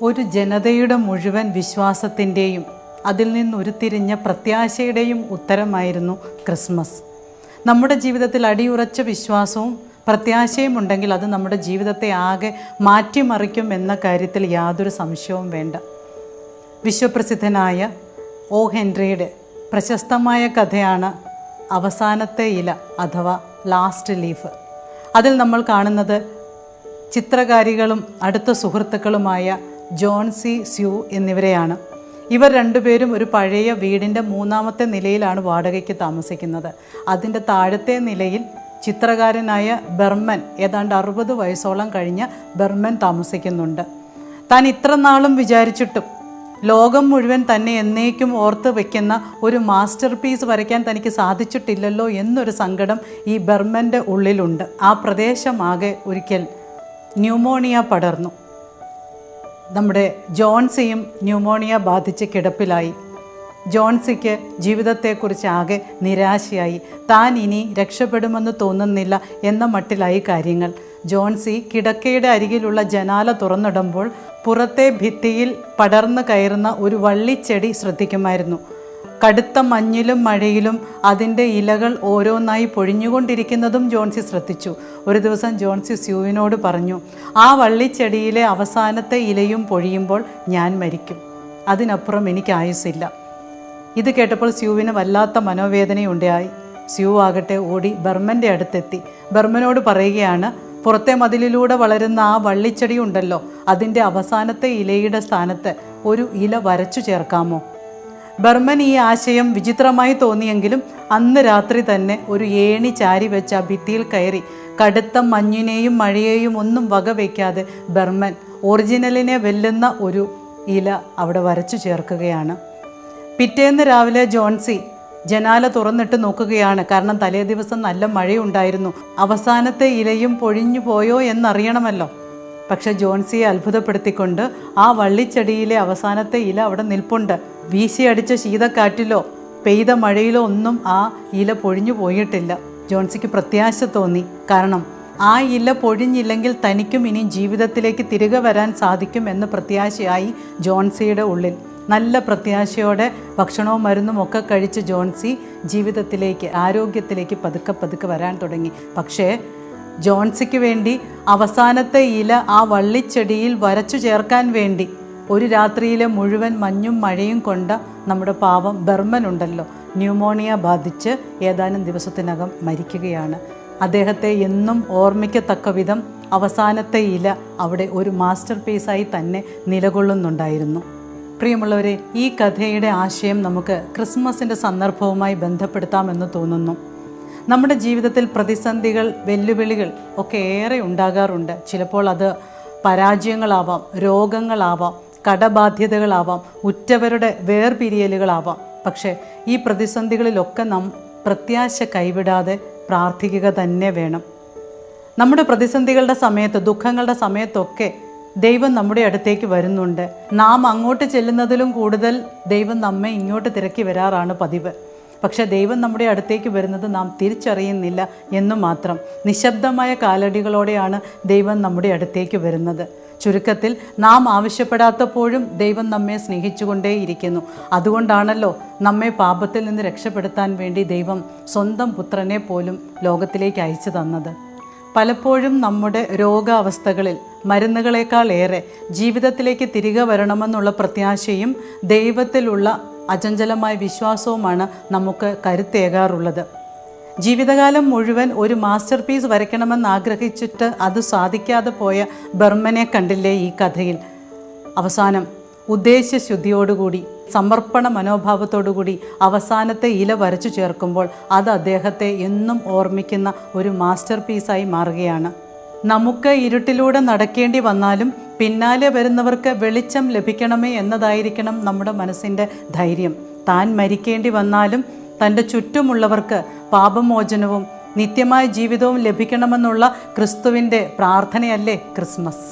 ഒരു ജനതയുടെ മുഴുവൻ വിശ്വാസത്തിൻ്റെയും അതിൽ നിന്നുരുത്തിരിഞ്ഞ പ്രത്യാശയുടെയും ഉത്തരമായിരുന്നു ക്രിസ്മസ്. നമ്മുടെ ജീവിതത്തിൽ അടിയുറച്ച വിശ്വാസവും പ്രത്യാശയും ഉണ്ടെങ്കിൽ അത് നമ്മുടെ ജീവിതത്തെ ആകെ മാറ്റിമറിക്കും എന്ന കാര്യത്തിൽ യാതൊരു സംശയവും വേണ്ട. വിശ്വപ്രസിദ്ധനായ ഒ ഹെൻറിയുടെ പ്രശസ്തമായ കഥയാണ് അവസാനത്തെ ഇല അഥവാ ലാസ്റ്റ് ലീഫ്. അതിൽ നമ്മൾ കാണുന്നത് ചിത്രകാരികളും അടുത്ത സുഹൃത്തുക്കളുമായ ജോൺ സി സ്യൂ എന്നിവരെയാണ്. ഇവർ രണ്ടുപേരും ഒരു പഴയ വീടിൻ്റെ 3ാമത്തെ നിലയിലാണ് വാടകയ്ക്ക് താമസിക്കുന്നത്. അതിൻ്റെ താഴത്തെ നിലയിൽ ചിത്രകാരനായ ബെർമൻ, ഏതാണ്ട് 60 വയസ്സോളം കഴിഞ്ഞ ബെർമൻ താമസിക്കുന്നുണ്ട്. താൻ ഇത്ര നാളും വിചാരിച്ചിട്ടും ലോകം മുഴുവൻ തന്നെ എന്നേക്കും ഓർത്ത് വയ്ക്കുന്ന ഒരു മാസ്റ്റർ പീസ് വരയ്ക്കാൻ തനിക്ക് സാധിച്ചിട്ടില്ലല്ലോ എന്നൊരു സങ്കടം ഈ ബെർമൻ്റെ ഉള്ളിലുണ്ട്. ആ പ്രദേശമാകെ ഒരിക്കൽ ന്യൂമോണിയ പടർന്നു. നമ്മുടെ ജോൺസിയും ന്യൂമോണിയ ബാധിച്ച് കിടപ്പിലായി. ജോൺസിക്ക് ജീവിതത്തെക്കുറിച്ച് ആകെ നിരാശയായി. താൻ ഇനി രക്ഷപ്പെടുമെന്ന് തോന്നുന്നില്ല എന്ന മട്ടിലായി കാര്യങ്ങൾ. ജോൺസി കിടക്കയുടെ അരികിലുള്ള ജനാല തുറന്നിടുമ്പോൾ പുറത്തെ ഭിത്തിയിൽ പടർന്നു കയറുന്ന ഒരു വള്ളിച്ചെടി ശ്രദ്ധിക്കുമായിരുന്നു. കടുത്ത മഞ്ഞിലും മഴയിലും അതിൻ്റെ ഇലകൾ ഓരോന്നായി പൊഴിഞ്ഞുകൊണ്ടിരിക്കുന്നതും ജോൺസി ശ്രദ്ധിച്ചു. ഒരു ദിവസം ജോൺസി സ്യൂവിനോട് പറഞ്ഞു, ആ വള്ളിച്ചെടിയിലെ അവസാനത്തെ ഇലയും പൊഴിയുമ്പോൾ ഞാൻ മരിക്കും. അതിനപ്പുറം എനിക്ക് ആയുസ്സില്ല. ഇത് കേട്ടപ്പോൾ സ്യൂവിന് വല്ലാത്ത മനോവേദനയുണ്ടായി. സ്യൂ ആകട്ടെ ഓടി ബെർമൻ്റെ അടുത്തെത്തി. ബെർമനോട് പറയുകയാണ്, പുറത്തെ മതിലിലൂടെ വളരുന്ന ആ വള്ളിച്ചെടി ഉണ്ടല്ലോ, അതിൻ്റെ അവസാനത്തെ ഇലയുടെ സ്ഥാനത്ത് ഒരു ഇല വരച്ചു ചേർക്കാമോ? ബെർമൻ ഈ ആശയം വിചിത്രമായി തോന്നിയെങ്കിലും അന്ന് രാത്രി തന്നെ ഒരു ഏണി ചാരി വെച്ച ഭിത്തിയിൽ കയറി കടുത്ത മഞ്ഞിനെയും മഴയെയും ഒന്നും വകവയ്ക്കാതെ ബെർമൻ ഒറിജിനലിനെ വെല്ലുന്ന ഒരു ഇല അവിടെ വരച്ചു ചേർക്കുകയാണ്. പിറ്റേന്ന് രാവിലെ ജോൺസി ജനാല തുറന്നിട്ട് നോക്കുകയാണ്. കാരണം തലേ ദിവസം നല്ല മഴയുണ്ടായിരുന്നു. അവസാനത്തെ ഇലയും പൊഴിഞ്ഞു പോയോ എന്നറിയണമല്ലോ. പക്ഷെ ജോൺസിയെ അത്ഭുതപ്പെടുത്തിക്കൊണ്ട് ആ വള്ളിച്ചെടിയിലെ അവസാനത്തെ ഇല അവിടെ നിൽപ്പുണ്ട്. വീശിയടിച്ച ശീതക്കാറ്റിലോ പെയ്ത മഴയിലോ ഒന്നും ആ ഇല പൊഴിഞ്ഞു പോയിട്ടില്ല. ജോൺസിക്ക് പ്രത്യാശ തോന്നി. കാരണം ആ ഇല പൊഴിഞ്ഞില്ലെങ്കിൽ തനിക്കും ഇനി ജീവിതത്തിലേക്ക് തിരികെ വരാൻ സാധിക്കും എന്ന് പ്രത്യാശയായി ജോൺസിയുടെ ഉള്ളിൽ. നല്ല പ്രത്യാശയോടെ ഭക്ഷണവും മരുന്നും ഒക്കെ കഴിച്ച് ജോൺസി ജീവിതത്തിലേക്ക്, ആരോഗ്യത്തിലേക്ക് പതുക്കെ വരാൻ തുടങ്ങി. പക്ഷേ ജോൺസിക്ക് വേണ്ടി അവസാനത്തെ ഇല ആ വള്ളിച്ചെടിയിൽ വരച്ചു ചേർക്കാൻ വേണ്ടി ഒരു രാത്രിയിലെ മുഴുവൻ മഞ്ഞും മഴയും കൊണ്ട നമ്മുടെ പാവം ബെർമൻ ഉണ്ടല്ലോ, ന്യൂമോണിയ ബാധിച്ച് ഏതാനും ദിവസത്തിനകം മരിക്കുകയാണ്. അദ്ദേഹത്തെ എന്നും ഓർമ്മിക്കത്തക്ക വിധം അവസാനത്തെ ഇല അവിടെ ഒരു മാസ്റ്റർ പീസായി തന്നെ നിലകൊള്ളുന്നുണ്ടായിരുന്നു. പ്രിയമുള്ളവരെ, ഈ കഥയുടെ ആശയം നമുക്ക് ക്രിസ്മസിൻ്റെ സന്ദർഭവുമായി ബന്ധപ്പെടുത്താമെന്ന് തോന്നുന്നു. നമ്മുടെ ജീവിതത്തിൽ പ്രതിസന്ധികൾ, വെല്ലുവിളികൾ ഒക്കെ ഏറെ ഉണ്ടാകാറുണ്ട്. ചിലപ്പോൾ അത് പരാജയങ്ങളാവാം, രോഗങ്ങളാവാം, കടബാധ്യതകളാവാം, ഉറ്റവരുടെ വേർപിരിയലുകളാവാം. പക്ഷേ ഈ പ്രതിസന്ധികളിലൊക്കെ നാം പ്രത്യാശ കൈവിടാതെ പ്രാർത്ഥിക്കുക തന്നെ വേണം. നമ്മുടെ പ്രതിസന്ധികളുടെ സമയത്ത്, ദുഃഖങ്ങളുടെ സമയത്തൊക്കെ ദൈവം നമ്മുടെ അടുത്തേക്ക് വരുന്നുണ്ട്. നാം അങ്ങോട്ട് ചെല്ലുന്നതിലും കൂടുതൽ ദൈവം നമ്മെ ഇങ്ങോട്ട് തിരക്കി വരാറാണ് പതിവ്. പക്ഷേ ദൈവം നമ്മുടെ അടുത്തേക്ക് വരുന്നത് നാം തിരിച്ചറിയുന്നില്ല എന്നു മാത്രം. നിശബ്ദമായ കാലടികളോടെയാണ് ദൈവം നമ്മുടെ അടുത്തേക്ക് വരുന്നത്. ചുരുക്കത്തിൽ നാം ആവശ്യപ്പെടാത്തപ്പോഴും ദൈവം നമ്മെ സ്നേഹിച്ചുകൊണ്ടേയിരിക്കുന്നു. അതുകൊണ്ടാണല്ലോ നമ്മെ പാപത്തിൽ നിന്ന് രക്ഷപ്പെടുത്താൻ വേണ്ടി ദൈവം സ്വന്തം പുത്രനെ പോലും ലോകത്തിലേക്ക് അയച്ചു തന്നത്. പലപ്പോഴും നമ്മുടെ രോഗാവസ്ഥകളിൽ മരുന്നുകളേക്കാൾ ഏറെ ജീവിതത്തിലേക്ക് തിരികെ വരണമെന്നുള്ള പ്രത്യാശയും ദൈവത്തിലുള്ള അചഞ്ചലമായ വിശ്വാസവുമാണ് നമുക്ക് കരുത്തേകാറുള്ളത്. ജീവിതകാലം മുഴുവൻ ഒരു മാസ്റ്റർ പീസ് വരയ്ക്കണമെന്ന് ആഗ്രഹിച്ചിട്ട് അത് സാധിക്കാതെ പോയ ബെർമനെ കണ്ടില്ലേ ഈ കഥയിൽ? അവസാനം ഉദ്ദേശ്യശുദ്ധിയോടുകൂടി, സമർപ്പണ മനോഭാവത്തോടുകൂടി അവസാനത്തെ ഇല വരച്ചു ചേർക്കുമ്പോൾ അത് അദ്ദേഹത്തെ എന്നും ഓർമ്മിക്കുന്ന ഒരു മാസ്റ്റർ പീസായി മാറുകയാണ്. നമുക്ക് ഇരുട്ടിലൂടെ നടക്കേണ്ടി വന്നാലും പിന്നാലെ വരുന്നവർക്ക് വെളിച്ചം ലഭിക്കണമേ എന്നതായിരിക്കണം നമ്മുടെ മനസ്സിൻ്റെ ധൈര്യം. താൻ മരിക്കേണ്ടി വന്നാലും തൻ്റെ ചുറ്റുമുള്ളവർക്ക് പാപമോചനവും നിത്യമായ ജീവിതവും ലഭിക്കണമെന്നുള്ള ക്രിസ്തുവിൻ്റെ പ്രാർത്ഥനയല്ലേ ക്രിസ്മസ്.